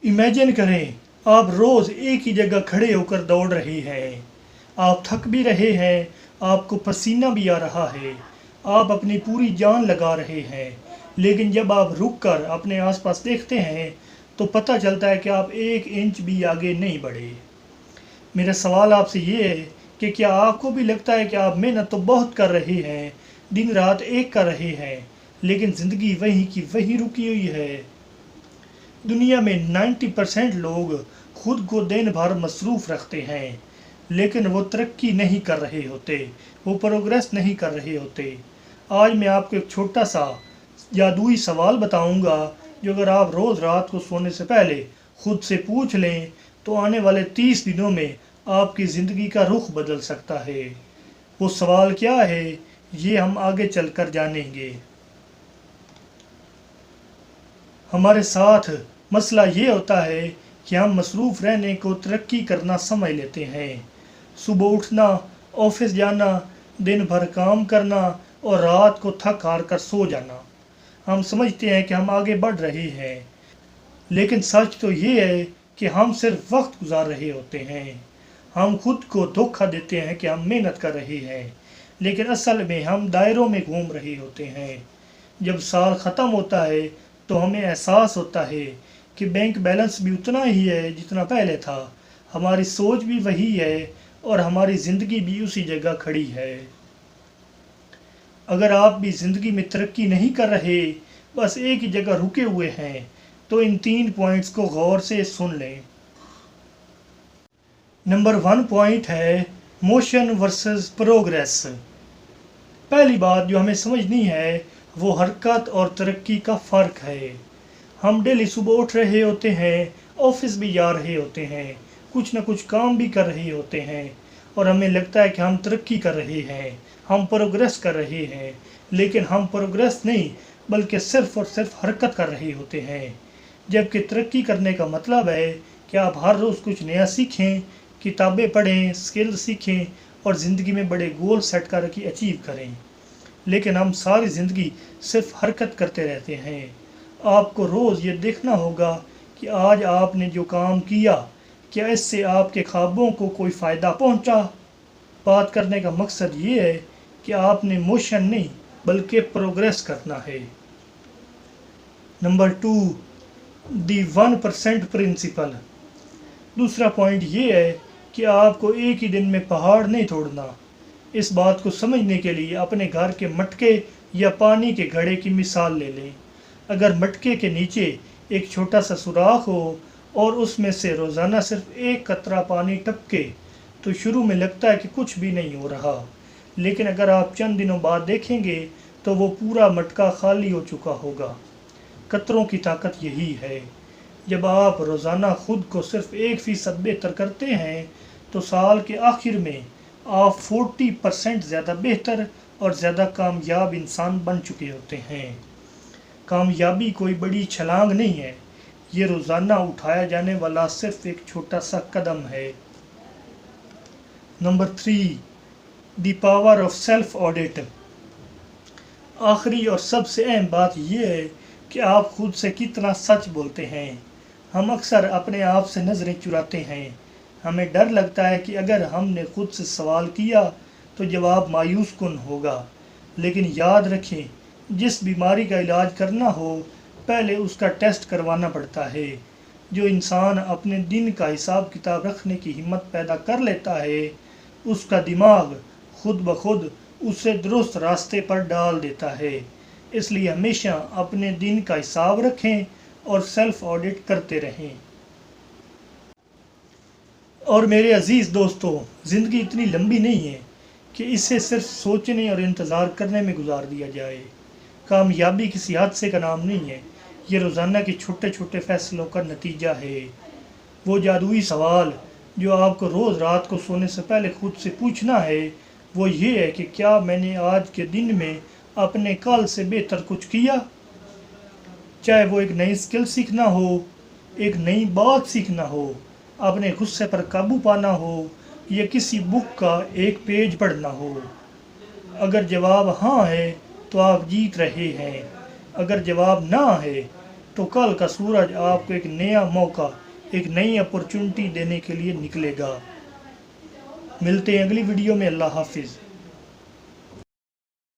Imagine करें आप रोज़ एक ही जगह खड़े होकर दौड़ रहे हैं, आप थक भी रहे हैं, आपको पसीना भी आ रहा है, आप अपनी पूरी जान लगा रहे हैं, लेकिन जब आप रुक कर अपने आसपास देखते हैं तो पता चलता है कि आप एक इंच भी आगे नहीं बढ़े। मेरा सवाल आपसे ये है कि क्या आपको भी लगता है कि आप मेहनत तो बहुत कर रहे हैं, दिन रात एक कर रहे हैं, लेकिन ज़िंदगी वहीं की वहीं रुकी हुई है। दुनिया में 90% लोग खुद को दिन भर मसरूफ़ रखते हैं, लेकिन वो तरक्की नहीं कर रहे होते, वो प्रोग्रेस नहीं कर रहे होते। आज मैं आपको एक छोटा सा जादुई सवाल बताऊंगा जो अगर आप रोज़ रात को सोने से पहले खुद से पूछ लें तो आने वाले 30 दिनों में आपकी ज़िंदगी का रुख बदल सकता है। वो सवाल क्या है, ये हम आगे चलकर जानेंगे। हमारे साथ मसला ये होता है कि हम मसरूफ़ रहने को तरक्की करना समझ लेते हैं। सुबह उठना, ऑफिस जाना, दिन भर काम करना और रात को थक हार कर सो जाना। हम समझते हैं कि हम आगे बढ़ रहे हैं, लेकिन सच तो ये है कि हम सिर्फ वक्त गुजार रहे होते हैं। हम खुद को धोखा देते हैं कि हम मेहनत कर रहे हैं, लेकिन असल में हम दायरों में घूम रहे होते हैं। जब साल ख़त्म होता है तो हमें एहसास होता है कि बैंक बैलेंस भी उतना ही है जितना पहले था, हमारी सोच भी वही है और हमारी ज़िंदगी भी उसी जगह खड़ी है। अगर आप भी ज़िंदगी में तरक्की नहीं कर रहे, बस एक ही जगह रुके हुए हैं, तो इन 3 पॉइंट्स को गौर से सुन लें। नंबर 1 पॉइंट है मोशन वर्सेस प्रोग्रेस। पहली बात जो हमें समझनी है वो हरकत और तरक्की का फ़र्क है। हम डेली सुबह उठ रहे होते हैं, ऑफिस भी जा रहे होते हैं, कुछ ना कुछ काम भी कर रहे होते हैं और हमें लगता है कि हम तरक्की कर रहे हैं, हम प्रोग्रेस कर रहे हैं, लेकिन हम प्रोग्रेस नहीं बल्कि सिर्फ़ और सिर्फ हरकत कर रहे होते हैं। जबकि तरक्की करने का मतलब है कि आप हर रोज़ कुछ नया सीखें, किताबें पढ़ें, स्किल सीखें और ज़िंदगी में बड़े गोल सेट करके अचीव करें। लेकिन हम सारी ज़िंदगी सिर्फ हरकत करते रहते हैं। आपको रोज़ ये देखना होगा कि आज आपने जो काम किया, क्या इससे आपके ख्वाबों को कोई फ़ायदा पहुंचा। बात करने का मकसद ये है कि आपने मोशन नहीं बल्कि प्रोग्रेस करना है। नंबर 2, दी 1% प्रिंसिपल। दूसरा पॉइंट ये है कि आपको एक ही दिन में पहाड़ नहीं तोड़ना। इस बात को समझने के लिए अपने घर के मटके या पानी के घड़े की मिसाल ले लें। अगर मटके के नीचे एक छोटा सा सुराख हो और उसमें से रोज़ाना सिर्फ एक कतरा पानी टपके तो शुरू में लगता है कि कुछ भी नहीं हो रहा, लेकिन अगर आप चंद दिनों बाद देखेंगे तो वो पूरा मटका खाली हो चुका होगा। कतरों की ताकत यही है। जब आप रोज़ाना खुद को सिर्फ 1% बेहतर करते हैं तो साल के आखिर में आप 40% ज़्यादा बेहतर और ज़्यादा कामयाब इंसान बन चुके होते हैं। कामयाबी कोई बड़ी छलांग नहीं है, ये रोज़ाना उठाया जाने वाला सिर्फ एक छोटा सा कदम है। Number 3, the power of self audit. आखिरी और सबसे अहम बात यह है कि आप खुद से कितना सच बोलते हैं। हम अक्सर अपने आप से नज़रें चुराते हैं। हमें डर लगता है कि अगर हमने खुद से सवाल किया तो जवाब मायूस कुन होगा, लेकिन याद रखें, जिस बीमारी का इलाज करना हो पहले उसका टेस्ट करवाना पड़ता है। जो इंसान अपने दिन का हिसाब किताब रखने की हिम्मत पैदा कर लेता है, उसका दिमाग खुद ब खुद उसे दुरुस्त रास्ते पर डाल देता है। इसलिए हमेशा अपने दिन का हिसाब रखें और सेल्फ ऑडिट करते रहें। और मेरे अजीज़ दोस्तों, ज़िंदगी इतनी लंबी नहीं है कि इसे सिर्फ सोचने और इंतज़ार करने में गुजार दिया जाए। कामयाबी किसी हादसे का नाम नहीं है, ये रोज़ाना के छोटे छोटे फ़ैसलों का नतीजा है। वो जादुई सवाल जो आपको रोज़ रात को सोने से पहले खुद से पूछना है वो ये है कि क्या मैंने आज के दिन में अपने कल से बेहतर कुछ किया। चाहे वो एक नई स्किल सीखना हो, एक नई बात सीखना हो, अपने गुस्से पर काबू पाना हो या किसी बुक का एक पेज पढ़ना हो। अगर जवाब हाँ है तो आप जीत रहे हैं, अगर जवाब ना है تو کل کا سورج آپ کو ایک نیا موقع، ایک نئی اپورچونٹی دینے کے لیے نکلے گا۔ ملتے ہیں اگلی ویڈیو میں۔ اللہ حافظ۔